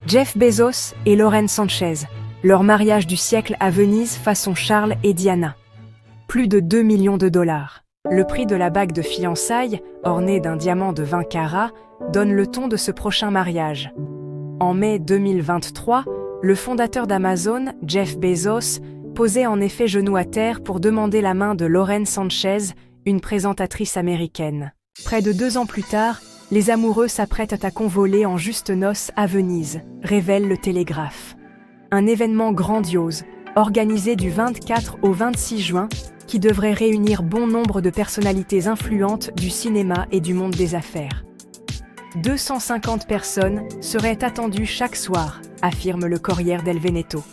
Jeff Bezos et Lauren Sanchez, leur mariage du siècle à Venise façon Charles et Diana. Plus de 2 millions de dollars. Le prix de la bague de fiançailles, ornée d'un diamant de 20 carats, donne le ton de ce prochain mariage. En mai 2023, le fondateur d'Amazon, Jeff Bezos, posait en effet genou à terre pour demander la main de Lauren Sanchez, une présentatrice américaine. Près de 2 ans plus tard, les amoureux s'apprêtent à convoler en juste noces à Venise, révèle le Télégraphe. Un événement grandiose, organisé du 24 au 26 juin, qui devrait réunir bon nombre de personnalités influentes du cinéma et du monde des affaires. 250 personnes seraient attendues chaque soir, affirme le Corriere del Veneto.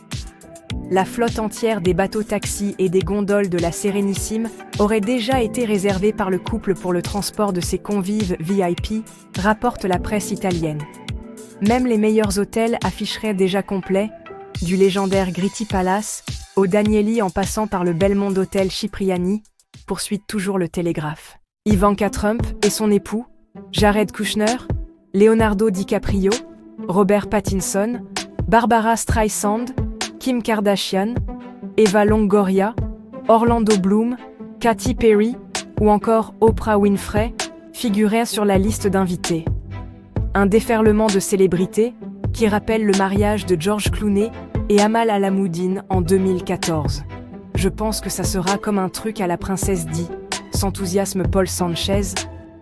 La flotte entière des bateaux-taxis et des gondoles de la Sérénissime aurait déjà été réservée par le couple pour le transport de ses convives VIP, rapporte la presse italienne. Même les meilleurs hôtels afficheraient déjà complets, du légendaire Gritti Palace au Danieli en passant par le Belmond Hotel Cipriani, poursuit toujours le Télégraphe. Ivanka Trump et son époux, Jared Kushner, Leonardo DiCaprio, Robert Pattinson, Barbara Streisand, Kim Kardashian, Eva Longoria, Orlando Bloom, Katy Perry ou encore Oprah Winfrey figuraient sur la liste d'invités. Un déferlement de célébrités qui rappelle le mariage de George Clooney et Amal Alamoudine en 2014. Je pense que ça sera comme un truc à la princesse Di, s'enthousiasme Paul Sanchez,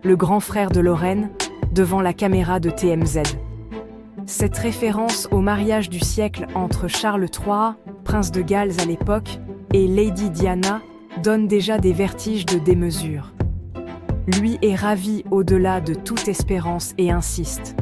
le grand frère de Lauren, devant la caméra de TMZ. Cette référence au mariage du siècle entre Charles III, prince de Galles à l'époque, et Lady Diana donne déjà des vertiges de démesure. Lui est ravi au-delà de toute espérance et insiste.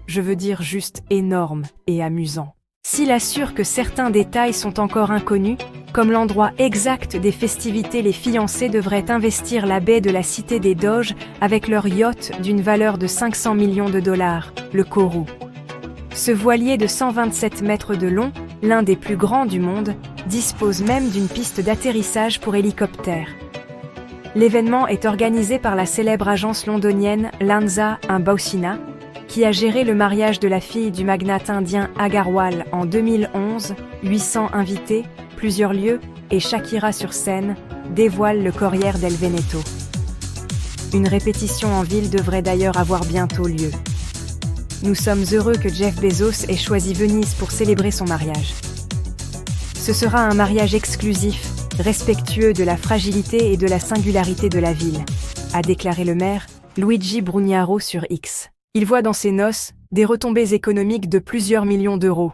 Je veux dire juste énorme et amusant. S'il assure que certains détails sont encore inconnus, comme l'endroit exact des festivités, les fiancés devraient investir la baie de la Cité des Doges avec leur yacht d'une valeur de 500 millions de dollars, le Kourou. Ce voilier de 127 mètres de long, l'un des plus grands du monde, dispose même d'une piste d'atterrissage pour hélicoptères. L'événement est organisé par la célèbre agence londonienne Lanza Bausina, qui a géré le mariage de la fille du magnate indien Agarwal en 2011, 800 invités, plusieurs lieux et Shakira sur scène, dévoile le Corriere del Veneto. Une répétition en ville devrait d'ailleurs avoir bientôt lieu. Nous sommes heureux que Jeff Bezos ait choisi Venise pour célébrer son mariage. Ce sera un mariage exclusif, respectueux de la fragilité et de la singularité de la ville, a déclaré le maire, Luigi Brugnaro sur X. Il voit dans ces noces des retombées économiques de plusieurs millions d'euros.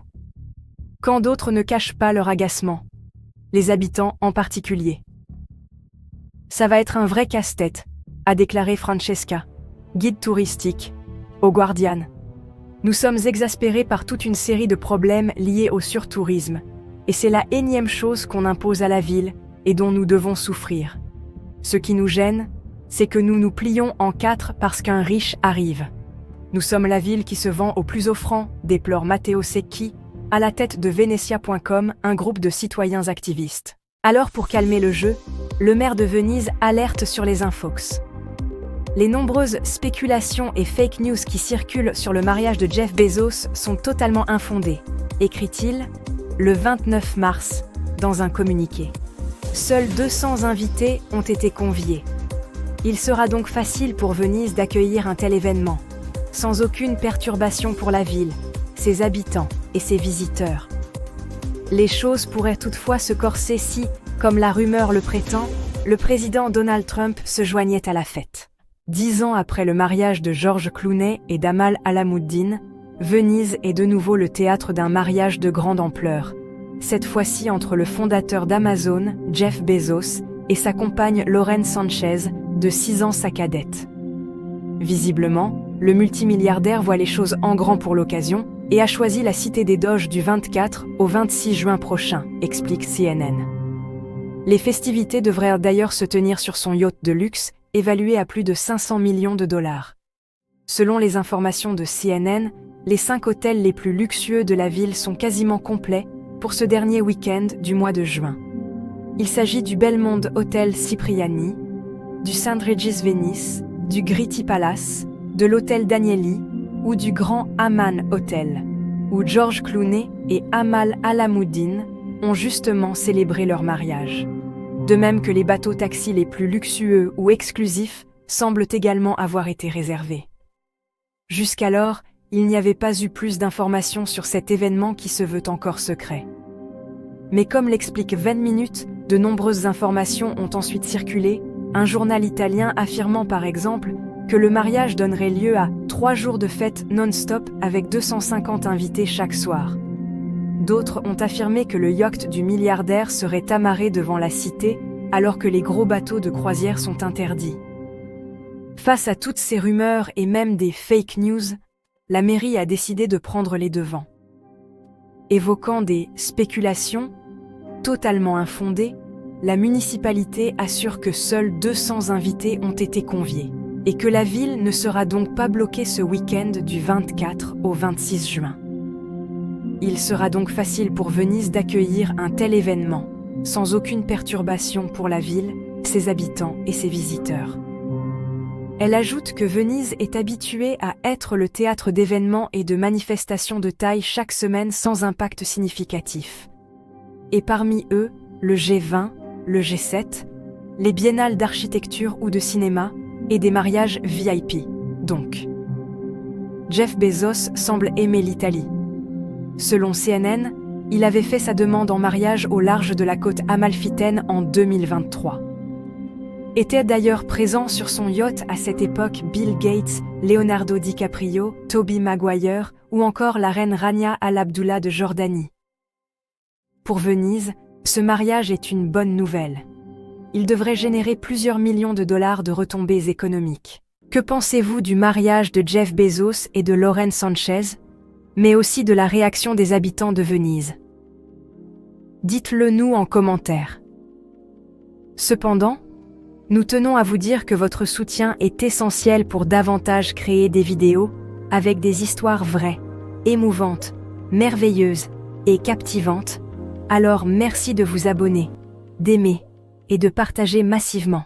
Quand d'autres ne cachent pas leur agacement. Les habitants en particulier. Ça va être un vrai casse-tête, a déclaré Francesca, guide touristique, au Guardian. Nous sommes exaspérés par toute une série de problèmes liés au surtourisme, et c'est la énième chose qu'on impose à la ville et dont nous devons souffrir. Ce qui nous gêne, c'est que nous nous plions en 4 parce qu'un riche arrive. Nous sommes la ville qui se vend au plus offrant, déplore Matteo Secchi, à la tête de Venezia.com, un groupe de citoyens activistes. Alors pour calmer le jeu, le maire de Venise alerte sur les infox. Les nombreuses spéculations et fake news qui circulent sur le mariage de Jeff Bezos sont totalement infondées, écrit-il, le 29 mars, dans un communiqué. Seuls 200 invités ont été conviés. Il sera donc facile pour Venise d'accueillir un tel événement, sans aucune perturbation pour la ville, ses habitants et ses visiteurs. Les choses pourraient toutefois se corser si, comme la rumeur le prétend, le président Donald Trump se joignait à la fête. 10 ans après le mariage de George Clooney et d'Amal Alamoudine, Venise est de nouveau le théâtre d'un mariage de grande ampleur, cette fois-ci entre le fondateur d'Amazon, Jeff Bezos, et sa compagne Lauren Sanchez, de 6 ans sa cadette. Visiblement, le multimilliardaire voit les choses en grand pour l'occasion et a choisi la Cité des Doges du 24 au 26 juin prochain, explique CNN. Les festivités devraient d'ailleurs se tenir sur son yacht de luxe, évalué à plus de 500 millions de dollars. Selon les informations de CNN, les 5 hôtels les plus luxueux de la ville sont quasiment complets pour ce dernier week-end du mois de juin. Il s'agit du Belmond Hotel Cipriani, du St. Regis Venice, du Gritti Palace, de l'hôtel Danieli ou du Grand Amman Hotel. où George Clooney et Amal Alamuddin ont justement célébré leur mariage. De même que les bateaux taxis les plus luxueux ou exclusifs semblent également avoir été réservés. Jusqu'alors, il n'y avait pas eu plus d'informations sur cet événement qui se veut encore secret. Mais comme l'explique 20 minutes, de nombreuses informations ont ensuite circulé, un journal italien affirmant par exemple que le mariage donnerait lieu à 3 jours de fête non-stop avec 250 invités chaque soir. D'autres ont affirmé que le yacht du milliardaire serait amarré devant la cité alors que les gros bateaux de croisière sont interdits. Face à toutes ces rumeurs et même des fake news, la mairie a décidé de prendre les devants. Évoquant des spéculations totalement infondées, la municipalité assure que seuls 200 invités ont été conviés et que la ville ne sera donc pas bloquée ce week-end du 24 au 26 juin. Il sera donc facile pour Venise d'accueillir un tel événement, sans aucune perturbation pour la ville, ses habitants et ses visiteurs. Elle ajoute que Venise est habituée à être le théâtre d'événements et de manifestations de taille chaque semaine sans impact significatif. Et parmi eux, le G20, le G7, les biennales d'architecture ou de cinéma et des mariages VIP, donc. Jeff Bezos semble aimer l'Italie. Selon CNN, il avait fait sa demande en mariage au large de la côte amalfitaine en 2023. Étaient d'ailleurs présents sur son yacht à cette époque Bill Gates, Leonardo DiCaprio, Tobey Maguire ou encore la reine Rania Al Abdullah de Jordanie. Pour Venise, ce mariage est une bonne nouvelle. Il devrait générer plusieurs millions de dollars de retombées économiques. Que pensez-vous du mariage de Jeff Bezos et de Lauren Sanchez, mais aussi de la réaction des habitants de Venise? Dites-le nous en commentaire. Cependant, nous tenons à vous dire que votre soutien est essentiel pour davantage créer des vidéos avec des histoires vraies, émouvantes, merveilleuses et captivantes. Alors merci de vous abonner, d'aimer et de partager massivement.